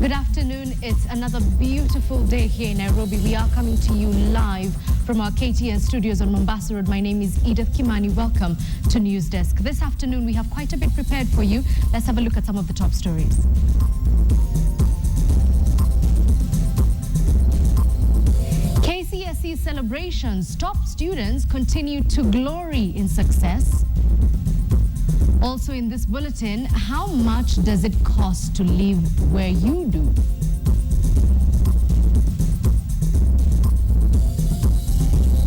Good afternoon. It's another beautiful day here in Nairobi. We are coming to you live from our KTN studios on Mombasa Road. My name is Edith Kimani. Welcome to Newsdesk. This afternoon, we have quite a bit prepared for you. Let's have a look at some of the top stories. KCSE celebrations. Top students continue to glory in success. Also in this bulletin, how much does it cost to live where you do?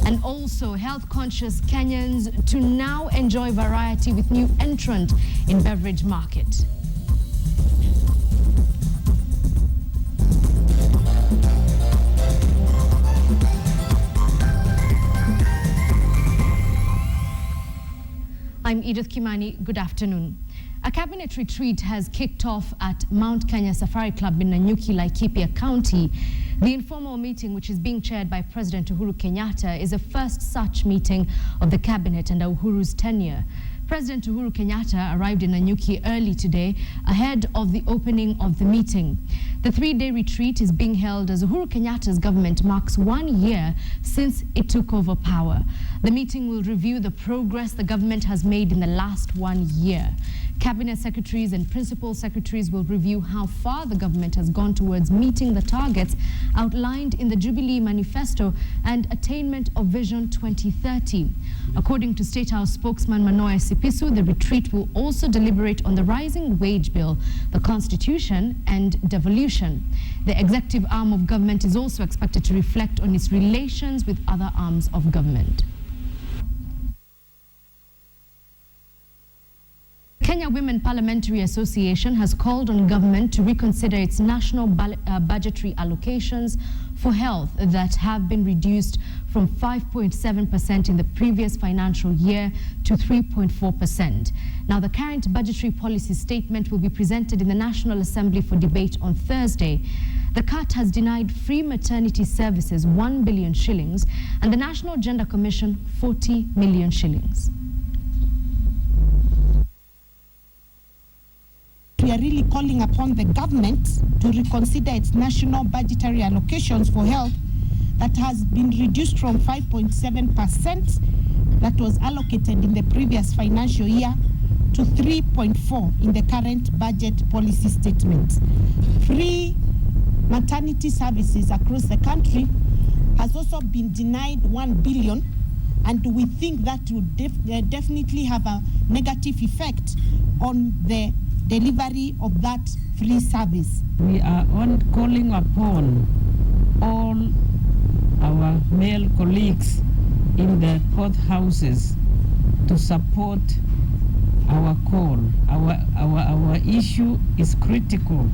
And also health-conscious Kenyans to now enjoy variety with new entrant in beverage market. I'm Edith Kimani. Good afternoon. A cabinet retreat has kicked off at Mount Kenya Safari Club in Nanyuki, Laikipia County. The informal meeting, which is being chaired by President Uhuru Kenyatta, is the first such meeting of the cabinet under Uhuru's tenure. President Uhuru Kenyatta arrived in Nanyuki early today ahead of the opening of the meeting. The three-day retreat is being held as Uhuru Kenyatta's government marks 1 year since it took over power. The meeting will review the progress the government has made in the last 1 year. Cabinet secretaries and principal secretaries will review how far the government has gone towards meeting the targets outlined in the Jubilee Manifesto and attainment of Vision 2030. According to State House spokesman Manoa Sipisu, the retreat will also deliberate on the rising wage bill, the Constitution, and devolution. The executive arm of government is also expected to reflect on its relations with other arms of government. Kenya Women Parliamentary Association has called on government to reconsider its national budgetary allocations for health that have been reduced from 5.7% in the previous financial year to 3.4%. Now, the current budgetary policy statement will be presented in the National Assembly for debate on Thursday. The cut has denied free maternity services 1 billion shillings and the National Gender Commission 40 million shillings. We are really calling upon the government to reconsider its national budgetary allocations for health that has been reduced from 5.7% that was allocated in the previous financial year to 3.4% in the current budget policy statement. Free maternity services across the country has also been denied 1 billion, and we think that would definitely have a negative effect on the delivery of that free service. We are calling upon all our male colleagues in the both houses to support our call. Our issue is critical.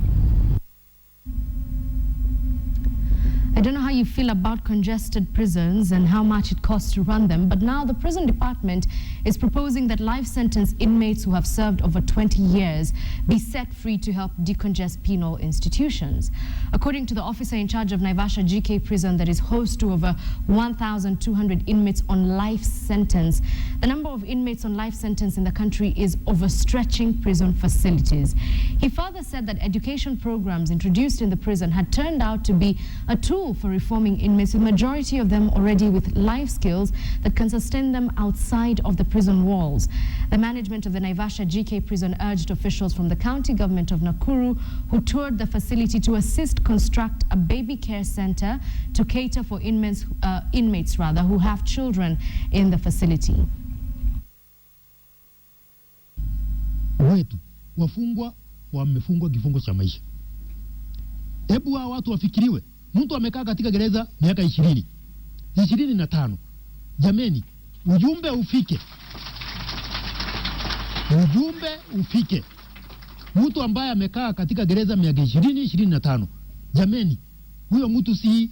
I don't know how you feel about congested prisons and how much it costs to run them, but now the prison department is proposing that life sentence inmates who have served over 20 years be set free to help decongest penal institutions. According to the officer in charge of Naivasha GK prison that is host to over 1,200 inmates on life sentence, the number of inmates on life sentence in the country is overstretching prison facilities. He further said that education programs introduced in the prison had turned out to be a tool for reforming inmates, with majority of them already with life skills that can sustain them outside of the prison walls. The management of the Naivasha GK prison urged officials from the county government of Nakuru who toured the facility to assist construct a baby care center to cater for inmates who have children in the facility. Wetu wafungwa wamefungwa kifungo cha maisha. Hebu hao watu wafikiriwe. Mtu amekaa katika gereza miaka 25. Jameni, ujumbe ufike. Ujumbe ufike. Mtu ambaye amekaa katika gereza miaka 25. Jameni, huyo mtu si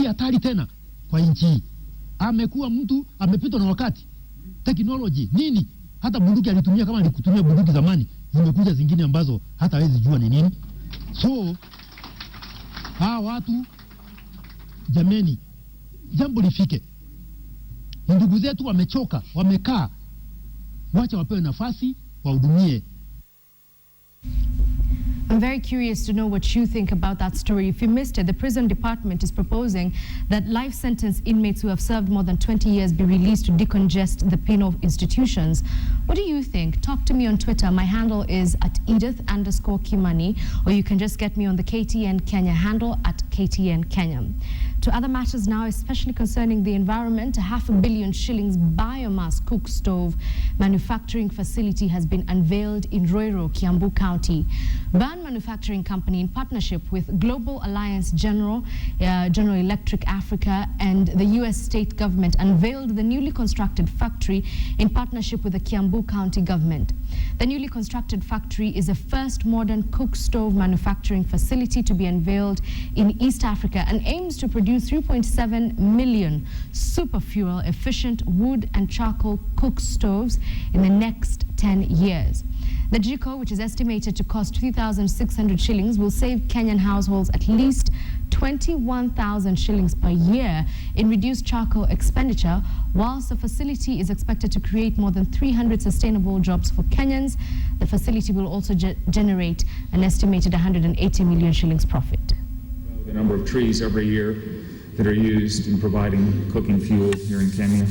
hatari tena kwa nchi hii. Amekuwa mtu amepitwa na wakati. Technology nini? Hata bunduki alitumia, kama alikutumia bunduki zamani, zimekuja zingine ambazo hata hawezi jua ni nini. So watu, jameni, jambo lifike. Ndugu zetu wamechoka, wamekaa. Wacha wapewe nafasi, wahudumie. I'm very curious to know what you think about that story. If you missed it, the prison department is proposing that life sentence inmates who have served more than 20 years be released to decongest the penal institutions. What do you think? Talk to me on Twitter. My handle is at Edith_Kimani, or you can just get me on the KTN Kenya handle at KTN Kenya. To other matters now, especially concerning the environment, a $500 million shillings biomass cook stove manufacturing facility has been unveiled in Roiro, Kiambu County. Burn Manufacturing Company, in partnership with Global Alliance General Electric Africa and the U.S. state government, unveiled the newly constructed factory in partnership with the Kiambu County government. The newly constructed factory is the first modern cook stove manufacturing facility to be unveiled in East Africa and aims to produce 3.7 million super fuel efficient wood and charcoal cook stoves in the next 10 years. The JICO, which is estimated to cost 3,600 shillings, will save Kenyan households at least 21,000 shillings per year in reduced charcoal expenditure, whilst the facility is expected to create more than 300 sustainable jobs for Kenyans. The facility will also generate an estimated 180 million shillings profit. The number of trees every year that are used in providing cooking fuel here in Kenya.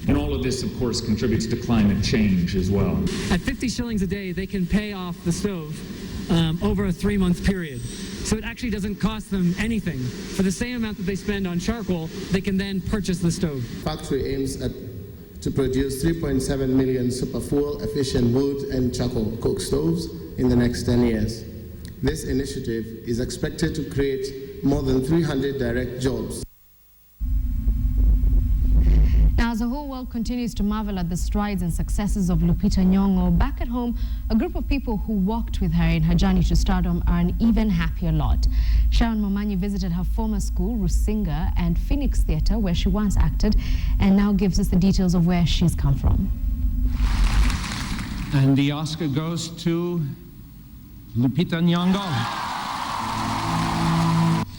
And all of this, of course, contributes to climate change as well. At 50 shillings a day, they can pay off the stove over a 3-month period. So it actually doesn't cost them anything. For the same amount that they spend on charcoal, they can then purchase the stove. Factory aims to produce 3.7 million super fuel efficient wood and charcoal cook stoves in the next 10 years. This initiative is expected to create more than 300 direct jobs. Now, as the whole world continues to marvel at the strides and successes of Lupita Nyong'o, back at home, a group of people who walked with her in her journey to stardom are an even happier lot. Sharon Momanyi visited her former school, Rusinga, and Phoenix Theatre, where she once acted, and now gives us the details of where she's come from. And the Oscar goes to Lupita Nyong'o.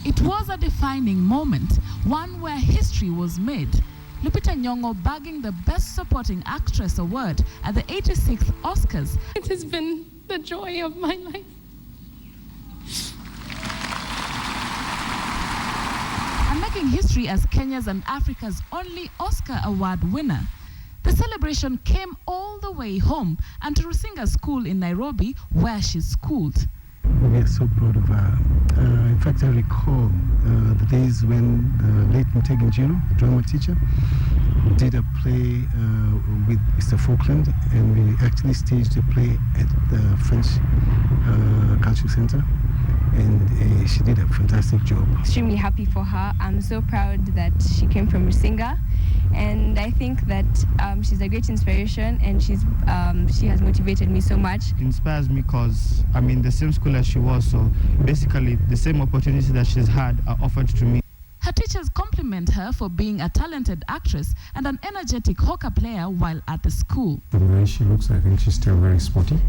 It was a defining moment, one where history was made. Lupita Nyong'o bagging the Best Supporting Actress award at the 86th Oscars. It has been the joy of my life. And making history as Kenya's and Africa's only Oscar award winner. The celebration came all the way home and to Rusinga School in Nairobi, where she's schooled. We are so proud of her. In fact, I recall the days when late Mutegi Njino, the drama teacher, did a play with Mr. Falkland, and we actually staged a play at the French Cultural Center, and she did a fantastic job. Extremely happy for her. I'm so proud that she came from Rusinga, and I think that she's a great inspiration, and she has motivated me so much. It inspires me because I'm in the same school as she was, so basically the same opportunities that she's had are offered to me. Her teachers compliment her for being a talented actress and an energetic hooker player while at the school. The way she looks, I think she's still very sporty.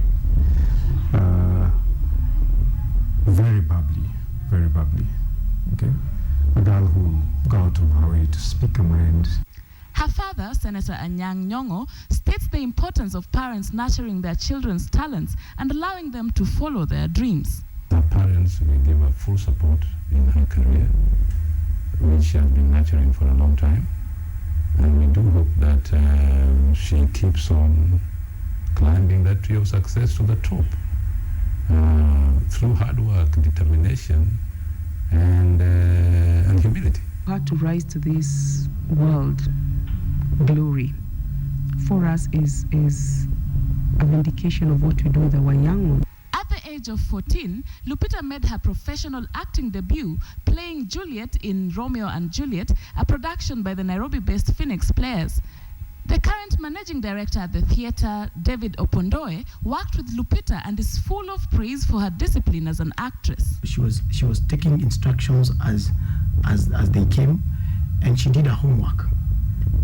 Very bubbly, okay? A girl who got out of her way to speak her mind. Her father, Senator Anyang' Nyong'o, states the importance of parents nurturing their children's talents and allowing them to follow their dreams. Her parents will give her full support in her career, which she has been nurturing for a long time. And we do hope that she keeps on climbing that tree of success to the top. Through hard work, determination, and humility. How to rise to this world glory for us is a vindication of what we do with our young ones. At the age of 14, Lupita made her professional acting debut playing Juliet in Romeo and Juliet, a production by the Nairobi-based Phoenix Players. The current managing director at the theatre, David Opondoe, worked with Lupita and is full of praise for her discipline as an actress. She was taking instructions as they came, and she did her homework.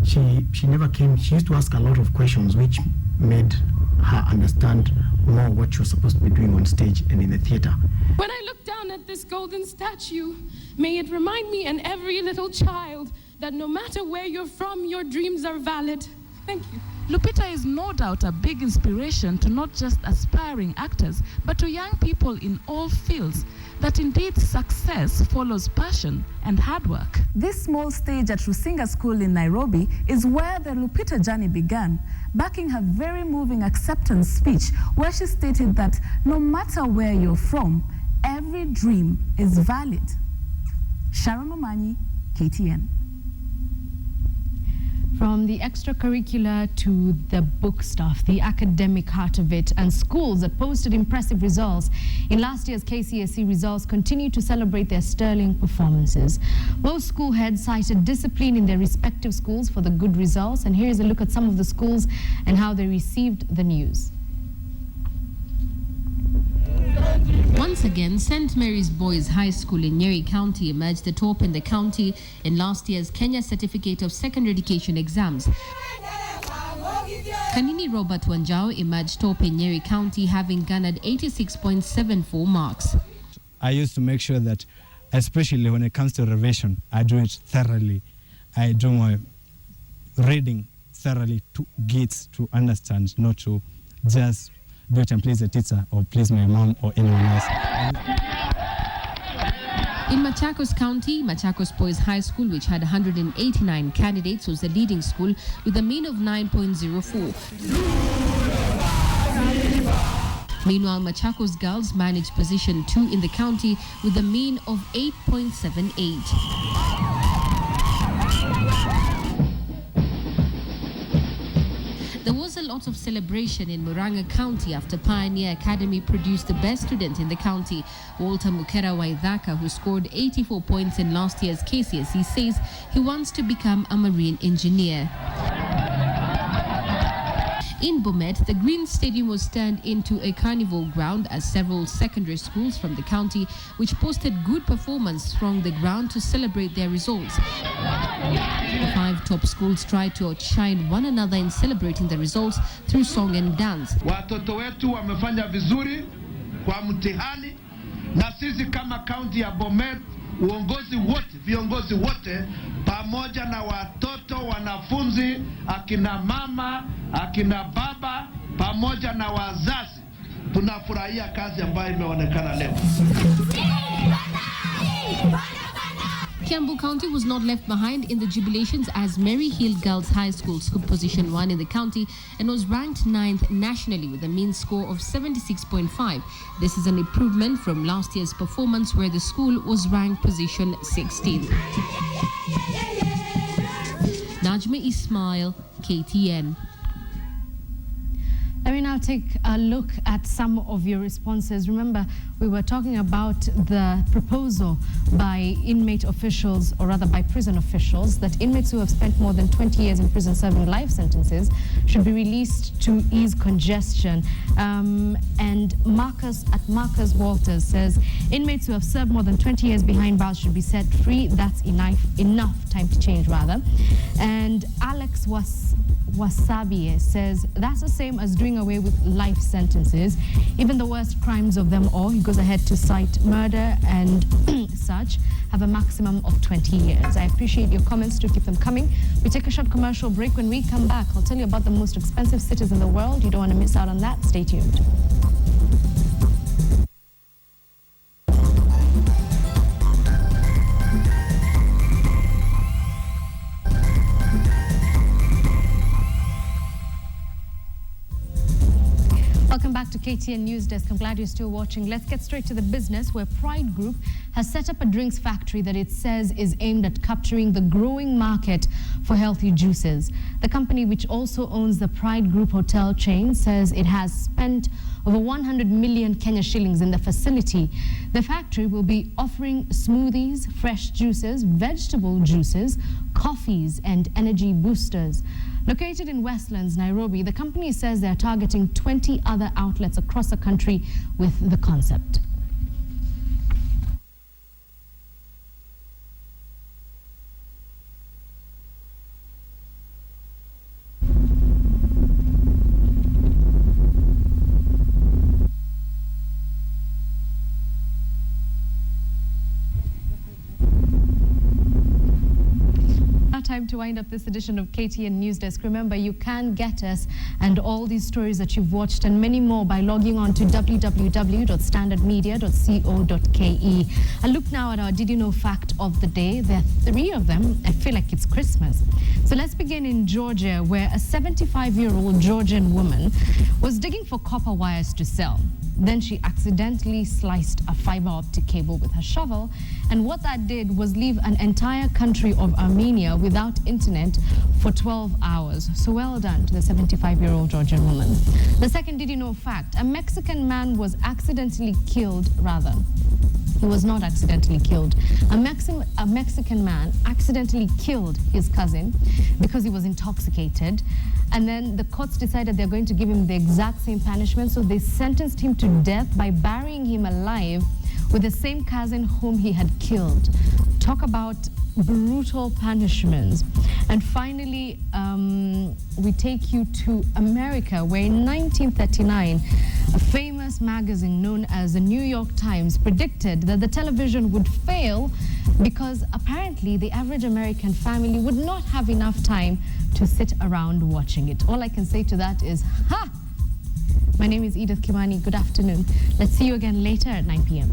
She never came. She used to ask a lot of questions, which made her understand more what she was supposed to be doing on stage and in the theatre. When I look down at this golden statue, may it remind me and every little child that no matter where you're from, your dreams are valid. Thank you. Lupita is no doubt a big inspiration to not just aspiring actors, but to young people in all fields, that indeed success follows passion and hard work. This small stage at Rusinga School in Nairobi is where the Lupita journey began, backing her very moving acceptance speech, where she stated that no matter where you're from, every dream is valid. Sharon Omanyi, KTN. From the extracurricular to the book stuff, the academic heart of it, and schools that posted impressive results in last year's KCSE results continue to celebrate their sterling performances. Most school heads cited discipline in their respective schools for the good results, and here's a look at some of the schools and how they received the news. Once again, St. Mary's Boys High School in Nyeri County emerged the top in the county in last year's Kenya Certificate of Secondary Education exams. Kanini Robert Wanjao emerged top in Nyeri County, having garnered 86.74 marks. I used to make sure that, especially when it comes to revision, I do it thoroughly. I do my reading thoroughly to get to understand, not to just do it and please the teacher or please my mom or anyone else. In Machakos County, Machakos Boys High School, which had 189 candidates, was the leading school with a mean of 9.04. Meanwhile, Machakos Girls managed position 2 in the county with a mean of 8.78. There was a lot of celebration in Murang'a County after Pioneer Academy produced the best student in the county. Walter Mukera Waithaka, who scored 84 points in last year's KCSE, says he wants to become a marine engineer. In Bomet, the Green Stadium was turned into a carnival ground as several secondary schools from the county, which posted good performance, thronged the ground to celebrate their results. The 5 top schools tried to outshine one another in celebrating the results through song and dance. Watoto wetu wamefanya vizuri kwa mtihani, na sisi kama kaunti ya Bomet, uongozi wote, viongozi wote, pamoja na watoto, wanafunzi, akina mama, akina baba, pamoja na wazazi, tunafurahia kazi ambayo imeonekana leo. Kiambu County was not left behind in the jubilations as Mary Hill Girls High School scooped position 1 in the county and was ranked 9th nationally with a mean score of 76.5. This is an improvement from last year's performance where the school was ranked position 16. Najma Ismail, KTN. Let me now take a look at some of your responses. Remember, we were talking about the proposal by inmate officials, or rather by prison officials, that inmates who have spent more than 20 years in prison serving life sentences should be released to ease congestion. And Marcus Walters says inmates who have served more than 20 years behind bars should be set free. That's enough time to change, rather. And Alex Wasabie says that's the same as doing away with life sentences, even the worst crimes of them all. He goes ahead to cite murder and such have a maximum of 20 years. I appreciate your comments, to keep them coming. We take a short commercial break. When we come back, I'll tell you about the most expensive cities in the world. You don't want to miss out on that. Stay tuned. Welcome back to KTN Newsdesk. I'm glad you're still watching. Let's get straight to the business, where Pride Group has set up a drinks factory that it says is aimed at capturing the growing market for healthy juices. The company, which also owns the Pride Group hotel chain, says it has spent over 100 million Kenya shillings in the facility. The factory will be offering smoothies, fresh juices, vegetable juices, coffees, and energy boosters. Located in Westlands, Nairobi, the company says they're targeting 20 other outlets across the country with the concept. time to wind up this edition of KTN Newsdesk. Remember, you can get us and all these stories that you've watched and many more by logging on to www.standardmedia.co.ke. A look now at our Did You Know fact of the day. There are 3 of them. I feel like it's Christmas. So let's begin in Georgia, where a 75-year-old Georgian woman was digging for copper wires to sell. Then she accidentally sliced a fiber optic cable with her shovel, and what that did was leave an entire country of Armenia without internet for 12 hours. So well done to the 75-year-old Georgian woman. The second Did You Know fact, a Mexican man was accidentally killed, rather. He was not accidentally killed. A Mexican man accidentally killed his cousin because he was intoxicated. And then the courts decided they're going to give him the exact same punishment. So they sentenced him to death by burying him alive with the same cousin whom he had killed. Talk about brutal punishments. And finally, we take you to America, where in 1939, a famous magazine known as the New York Times predicted that the television would fail because apparently the average American family would not have enough time to sit around watching it. All I can say to that is, ha! My name is Edith Kimani. Good afternoon. Let's see you again later at 9 p.m.